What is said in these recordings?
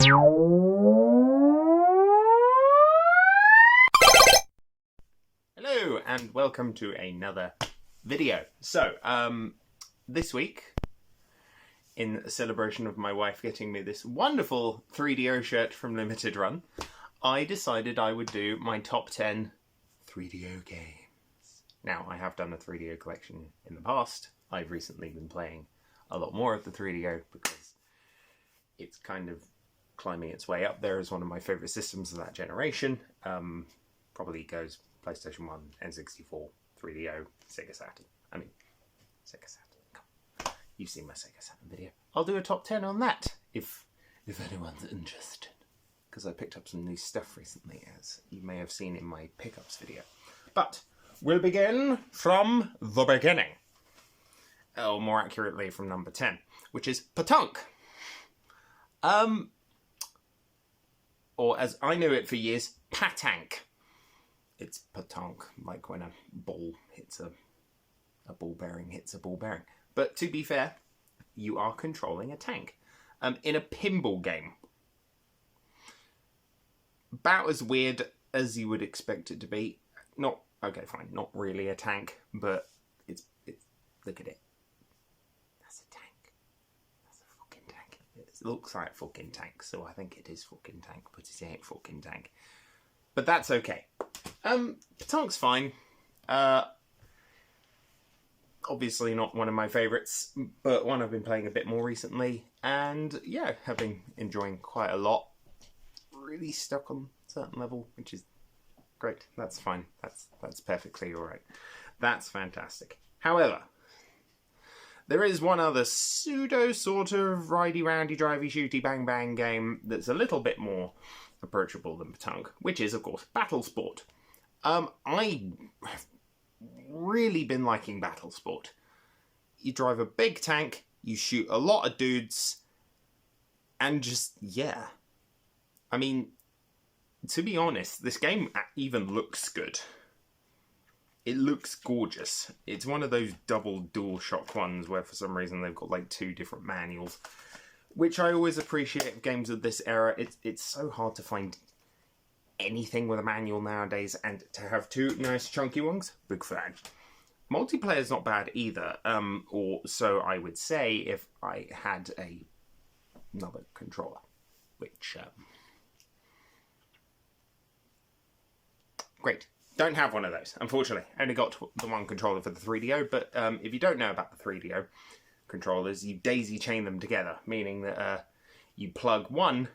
Hello and welcome to another video. So, this week, in celebration of my wife getting me this wonderful 3DO shirt from Limited Run, I decided I would do my top 10 3DO games. Now, I have done a 3DO collection in the past. I've recently been playing a lot more of the 3DO because it's kind of climbing its way up there as one of my favourite systems of that generation. Probably goes PlayStation 1, N64, 3DO, Sega Saturn. I mean, Sega Saturn. Come on. You've seen my Sega Saturn video. I'll do a top 10 on that, if anyone's interested. Because I picked up some new stuff recently, as you may have seen in my pickups video. But we'll begin from the beginning. Or more accurately, from number 10, which is Patunk. Or as I knew it for years, Patank. It's Patunk, like when a ball hits a ball bearing hits a ball bearing. But to be fair, you are controlling a tank in a pinball game. About as weird as you would expect it to be. Not okay, fine, not really a tank, but it's look at it. That's a tank. That's a fucking tank. It looks like a fucking tank, so I think it is fucking tank, but it ain't fucking tank. But that's okay. Patunk's fine. Obviously not one of my favourites, but one I've been playing a bit more recently. And yeah, have been enjoying quite a lot. Really stuck on a certain level, which is great. That's fine. That's perfectly alright. That's fantastic. However, there is one other pseudo sort of ridey roundy drivey shooty bang bang game that's a little bit more approachable than Patunk, which is of course Battle Sport. I have really been liking Battle Sport. You drive a big tank, you shoot a lot of dudes, and just, yeah. I mean, to be honest, this game even looks good. It looks gorgeous. It's one of those double DualShock ones where for some reason they've got like two different manuals, which I always appreciate in games of this era. It's so hard to find anything with a manual nowadays, and to have two nice chunky ones, big fan. Multiplayer's not bad either, or so I would say if I had another controller, which great. Don't have one of those, unfortunately. Only got the one controller for the 3DO, but if you don't know about the 3DO controllers, you daisy chain them together, meaning that you plug one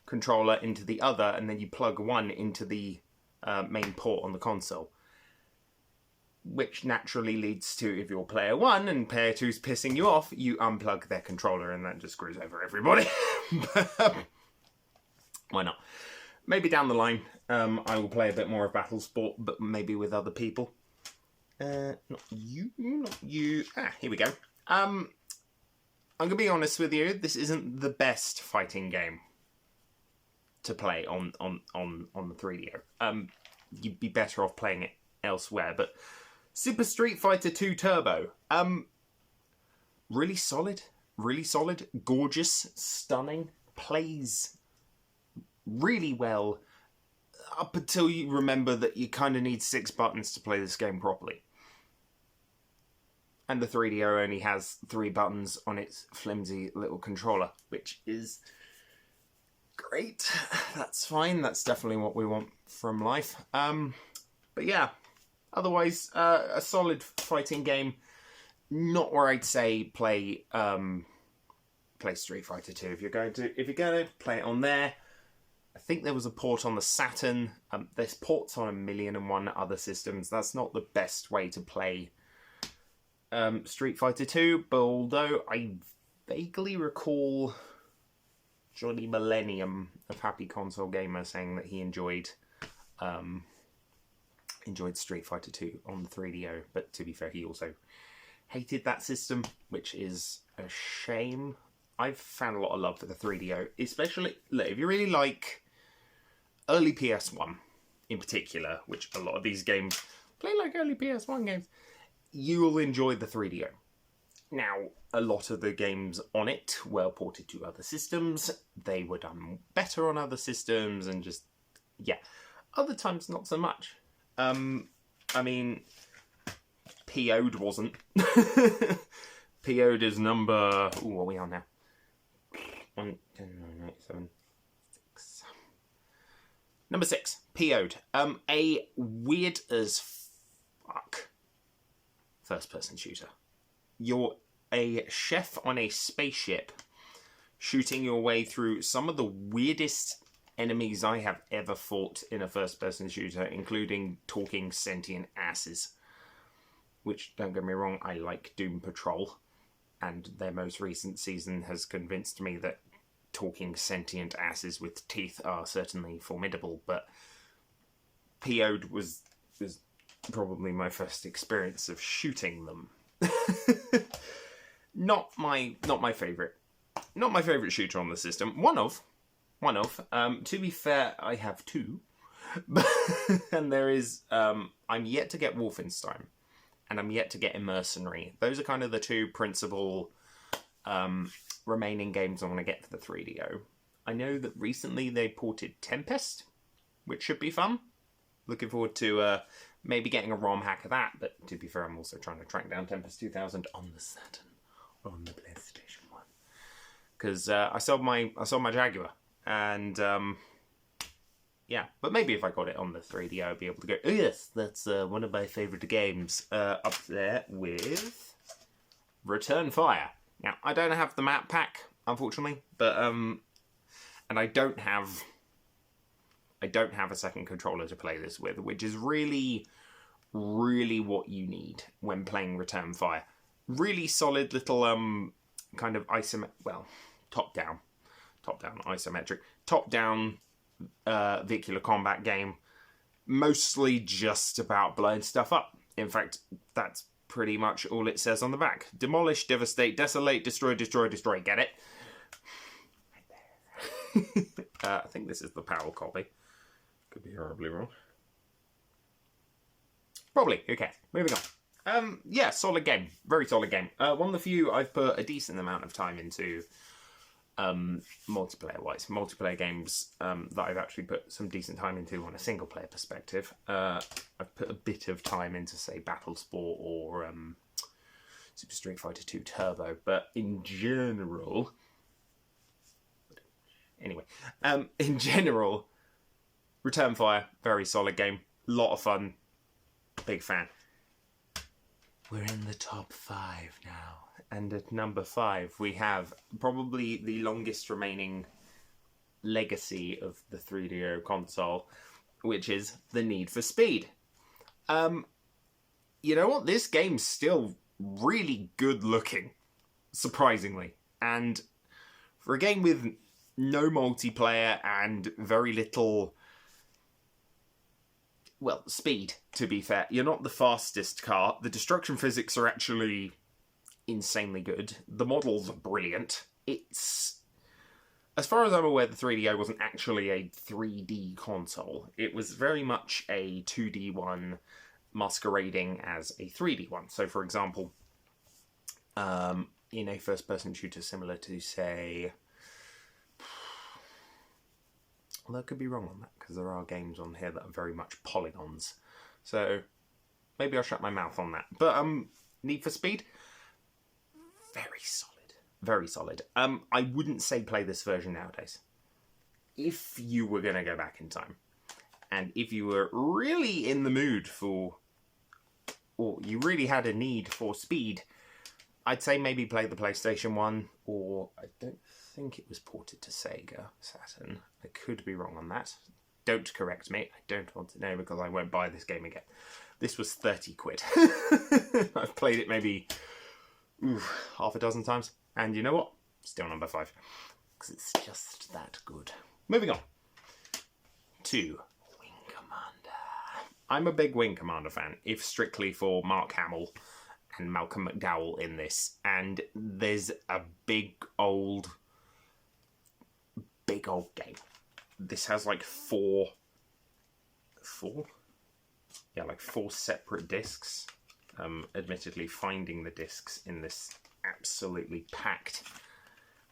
controller into the other, and then you plug one into the main port on the console. Which naturally leads to, if you're player 1 and player 2's pissing you off, you unplug their controller, and that just screws over everybody. Why not? Maybe down the line, I will play a bit more of Battle Sport, but maybe with other people. Not you, not you. Here we go. I'm going to be honest with you, this isn't the best fighting game to play on the 3DO. You'd be better off playing it elsewhere, but Super Street Fighter 2 Turbo, really solid, gorgeous, stunning, plays really well up until you remember that you kind of need 6 buttons to play this game properly. And the 3DO only has 3 buttons on its flimsy little controller, which is great. That's fine. That's definitely what we want from life. But yeah, otherwise, a solid fighting game. Not where I'd say play Street Fighter 2. If you're going to play it on there, I think there was a port on the Saturn. There's ports on 1,000,001 other systems. That's not the best way to play Street Fighter 2, but although I vaguely recall Johnny Millennium of Happy Console Gamer saying that he enjoyed Street Fighter 2 on the 3DO, but to be fair, he also hated that system, which is a shame. I've found a lot of love for the 3DO, especially if you really like early PS1 in particular, which a lot of these games play like early PS1 games, you will enjoy the 3DO. Now, a lot of the games on it were ported to other systems. They were done better on other systems, and just, yeah. Other times, not so much. I mean, PO'd wasn't. PO'd is number... Ooh, what are we on now? 1, 10, 9, 8, 7, 6. Number 6, PO'd. A weird as fuck first-person shooter. You're a chef on a spaceship shooting your way through some of the weirdest enemies I have ever fought in a first-person shooter, including talking sentient asses. Which, don't get me wrong, I like Doom Patrol, and their most recent season has convinced me that talking sentient asses with teeth are certainly formidable, but PO'd was probably my first experience of shooting them. Not my favourite. Not my favourite shooter on the system. One of. To be fair, I have 2. And there is... I'm yet to get Wolfenstein. And I'm yet to get Mercenary. Those are kind of the 2 principal remaining games I want to get for the 3DO. I know that recently they ported Tempest, which should be fun. Looking forward to maybe getting a ROM hack of that. But to be fair, I'm also trying to track down Tempest 2000 on the Saturn. On the PlayStation 1. Because I sold my Jaguar. And, yeah. But maybe if I got it on the 3D, I'd be able to go, oh yes, that's one of my favourite games. Up there with Return Fire. Now, I don't have the map pack, unfortunately. But, and I don't have a second controller to play this with, which is really, really what you need when playing Return Fire. Really solid little kind of top-down isometric, top-down vehicular combat game, mostly just about blowing stuff up. In fact, that's pretty much all it says on the back. Demolish, devastate, desolate, destroy, destroy, destroy. Get it? I think this is the PAL copy. Could be horribly wrong. Probably. Who cares? Moving on. Yeah, solid game. Very solid game. One of the few I've put a decent amount of time into multiplayer-wise. Multiplayer games that I've actually put some decent time into on a single-player perspective. I've put a bit of time into, say, Battlesport or Super Street Fighter 2 Turbo, but in general... Anyway, in general, Return Fire, very solid game. Lot of fun. Big fan. We're in the top 5 now. And at number 5, we have probably the longest remaining legacy of the 3DO console, which is the Need for Speed. You know what? This game's still really good looking, surprisingly. And for a game with no multiplayer and very little... Well, speed, to be fair. You're not the fastest car. The destruction physics are actually insanely good. The models are brilliant. It's... As far as I'm aware, the 3DO wasn't actually a 3D console. It was very much a 2D one masquerading as a 3D one. So, for example, in a first-person shooter similar to, say... Although I could be wrong on that, because there are games on here that are very much polygons. So, maybe I'll shut my mouth on that. But, Need for Speed? Very solid. Very solid. I wouldn't say play this version nowadays. If you were going to go back in time, and if you were really in the mood for... or you really had a need for speed, I'd say maybe play the PlayStation 1, or I don't think it was ported to Sega Saturn. I could be wrong on that. Don't correct me. I don't want to know because I won't buy this game again. This was 30 quid. I've played it maybe half a dozen times. And you know what? Still number 5. Because it's just that good. Moving on to Wing Commander. I'm a big Wing Commander fan, if strictly for Mark Hamill and Malcolm McDowell in this. And there's a big old game. This has like four separate discs. Admittedly, finding the discs in this absolutely packed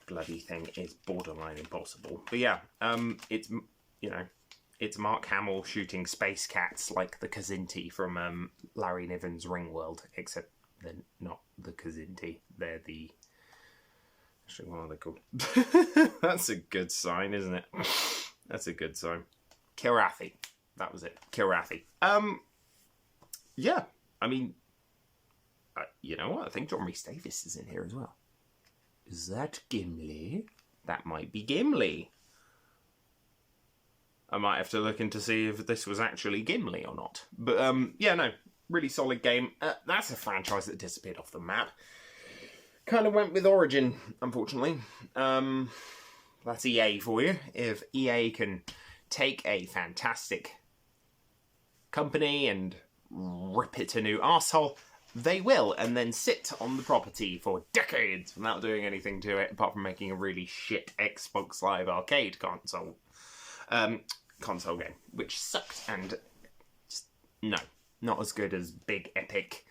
bloody thing is borderline impossible. But yeah, it's, you know, it's Mark Hamill shooting space cats like the Kazinti from Larry Niven's Ringworld, except they're not the Kazinti. They're the... Actually, what are they called? That's a good sign, isn't it? That's a good sign. Kilrathi. That was it. Kilrathi. Yeah. I mean, you know what? I think John Rhys Davies is in here as well. Is that Gimli? That might be Gimli. I might have to look into see if this was actually Gimli or not. But, yeah, no. Really solid game. That's a franchise that disappeared off the map. Kind of went with Origin, unfortunately. That's EA for you. If EA can take a fantastic company and rip it a new arsehole, they will, and then sit on the property for decades without doing anything to it, apart from making a really shit Xbox Live Arcade console game, which sucked, and just, no, not as good as big epic,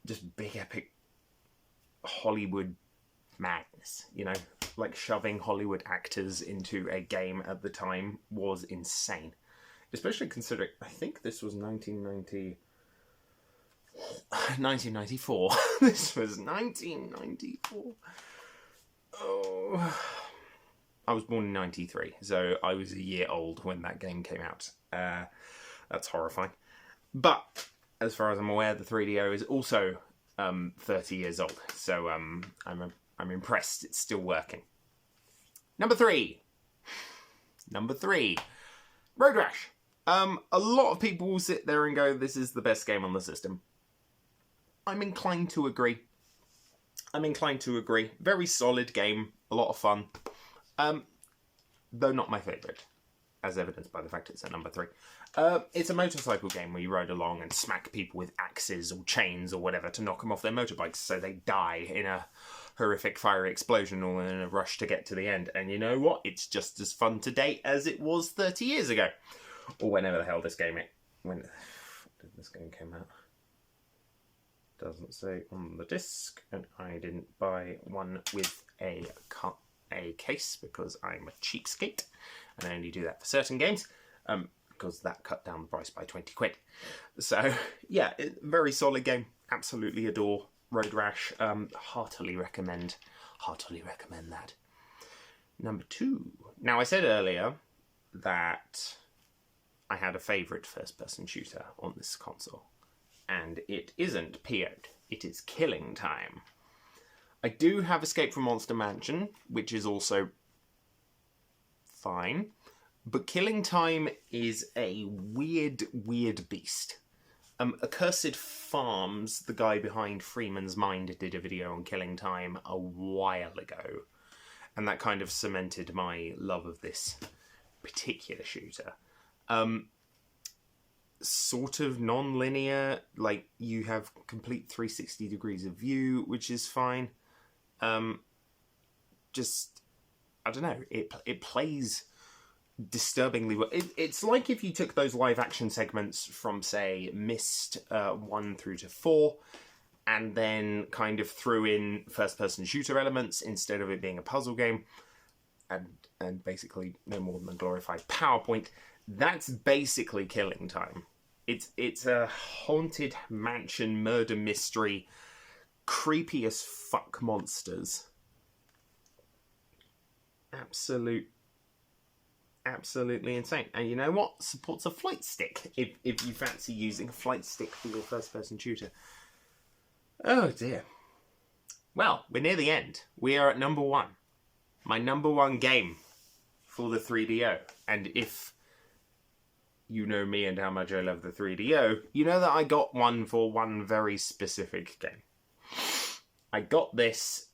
just big epic Hollywood madness, you know, like shoving Hollywood actors into a game at the time was insane, especially considering, I think this was 1994. This was 1994. Oh, I was born in 93, so I was a year old when that game came out. That's horrifying. But as far as I'm aware, the 3DO is also 30 years old, so I'm impressed it's still working. Number three, Road Rash. A lot of people will sit there and go, this is the best game on the system. I'm inclined to agree. Very solid game, a lot of fun. Though not my favourite, as evidenced by the fact it's at number 3. It's a motorcycle game where you ride along and smack people with axes or chains or whatever to knock them off their motorbikes so they die in a horrific fiery explosion all in a rush to get to the end. And you know what? It's just as fun today as it was 30 years ago. Or whenever the hell this game... When did this game come out? Doesn't say on the disc, and I didn't buy one with a case because I'm a cheapskate and I only do that for certain games, because that cut down the price by 20 quid. So yeah, very solid game. Absolutely adore Road Rash. Heartily recommend that. Number 2. Now, I said earlier that I had a favourite first-person shooter on this console. And it isn't PO'd. It is Killing Time. I do have Escape from Monster Mansion, which is also fine. But Killing Time is a weird beast. Accursed Farms, the guy behind Freeman's Mind, did a video on Killing Time a while ago. And that kind of cemented my love of this particular shooter. Sort of non-linear, like you have complete 360 degrees of view, which is fine. Just, I don't know, it plays disturbingly well. It's like if you took those live action segments from, say, Myst 1 through to 4, and then kind of threw in first-person shooter elements instead of it being a puzzle game, and basically no more than a glorified PowerPoint. That's basically Killing Time. It's a haunted mansion murder mystery, creepy as fuck monsters. Absolutely insane. And you know what? Supports a flight stick if you fancy using a flight stick for your first-person shooter. Oh dear. Well, we're near the end. We are at number 1. My number 1 game for the 3DO. And if you know me and how much I love the 3DO, you know that I got one for one very specific game. I got this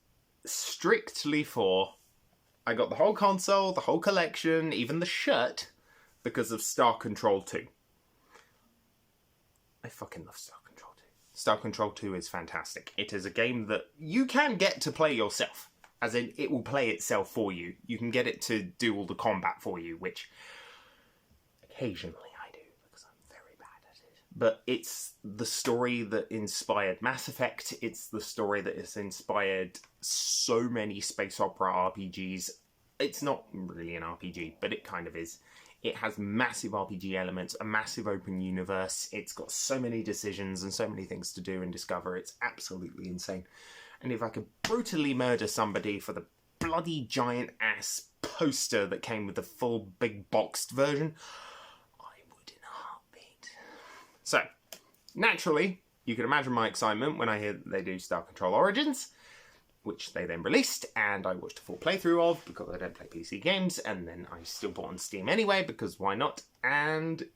strictly for... I got the whole console, the whole collection, even the shirt, because of Star Control 2. I fucking love Star Control 2. Star Control 2 is fantastic. It is a game that you can get to play yourself. As in, it will play itself for you. You can get it to do all the combat for you, which occasionally I do, because I'm very bad at it. but it's the story that inspired Mass Effect. It's the story that has inspired so many space opera RPGs. It's not really an RPG, but it kind of is. It has massive RPG elements, a massive open universe. It's got so many decisions and so many things to do and discover. It's absolutely insane. And if I could brutally murder somebody for the bloody giant ass poster that came with the full big boxed version, I would in a heartbeat. So, naturally, you can imagine my excitement when I hear that they do Star Control Origins, which they then released, and I watched a full playthrough of because I don't play PC games, and then I still bought on Steam anyway because why not? And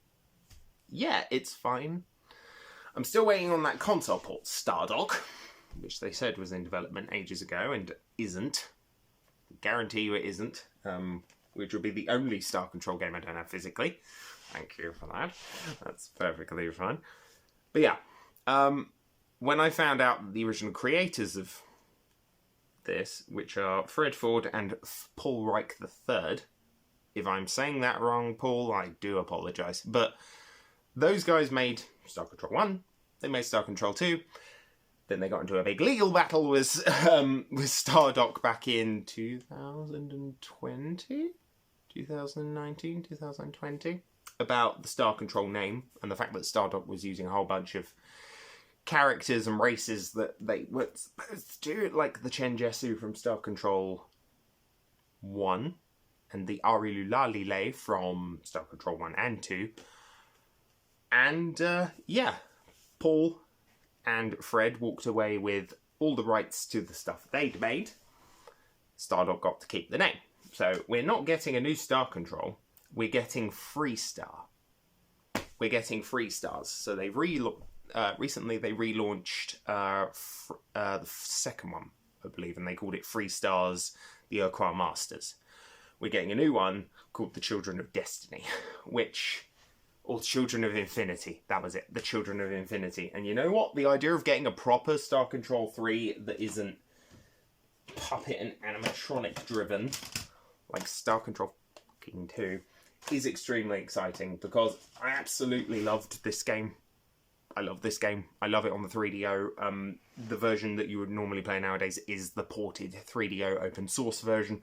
yeah, it's fine. I'm still waiting on that console port, Stardock, which they said was in development ages ago and isn't. Guarantee you it isn't. Which will be the only Star Control game I don't have physically. Thank you for that. That's perfectly fine. But yeah, when I found out that the original creators of this, which are Fred Ford and Paul Reich III, if I'm saying that wrong, Paul, I do apologise. But those guys made Star Control 1, they made Star Control 2, then they got into a big legal battle with Stardock back in 2020? 2019, 2020, about the Star Control name and the fact that Stardock was using a whole bunch of characters and races that they were supposed to do, like the Chenjesu from Star Control 1 and the Arilulale from Star Control 1 and 2. And yeah, Paul and Fred walked away with all the rights to the stuff they'd made. Stardock got to keep the name. So we're not getting a new Star Control, we're getting Freestar. We're getting Freestars. So they've recently they relaunched the second one, I believe, and they called it Freestars, the Urquhart Masters. We're getting a new one called the Children of Destiny, or Children of Infinity, that was it, the Children of Infinity. And you know what? The idea of getting a proper Star Control 3 that isn't puppet and animatronic driven, like Star Control 2, is extremely exciting because I absolutely loved this game. I love this game. I love it on the 3DO. The version that you would normally play nowadays is the ported 3DO open source version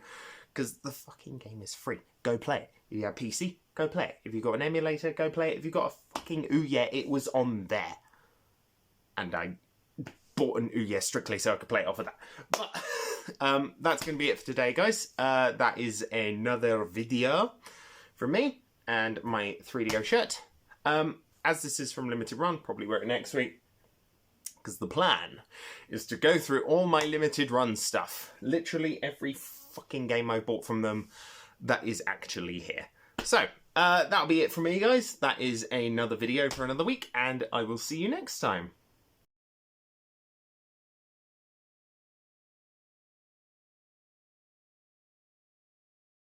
because the fucking game is free. Go play it. If you have PC, go play it. If you've got an emulator, go play it. If you've got a fucking Ouya, it was on there. And I bought an Ouya strictly so I could play it off of that. But that's going to be it for today, guys. That is another video from me and my 3DO shirt. As this is from Limited Run, probably wear it next week. Because the plan is to go through all my Limited Run stuff. Literally every fucking game I bought from them that is actually here. So, that'll be it from me, guys. That is another video for another week, and I will see you next time.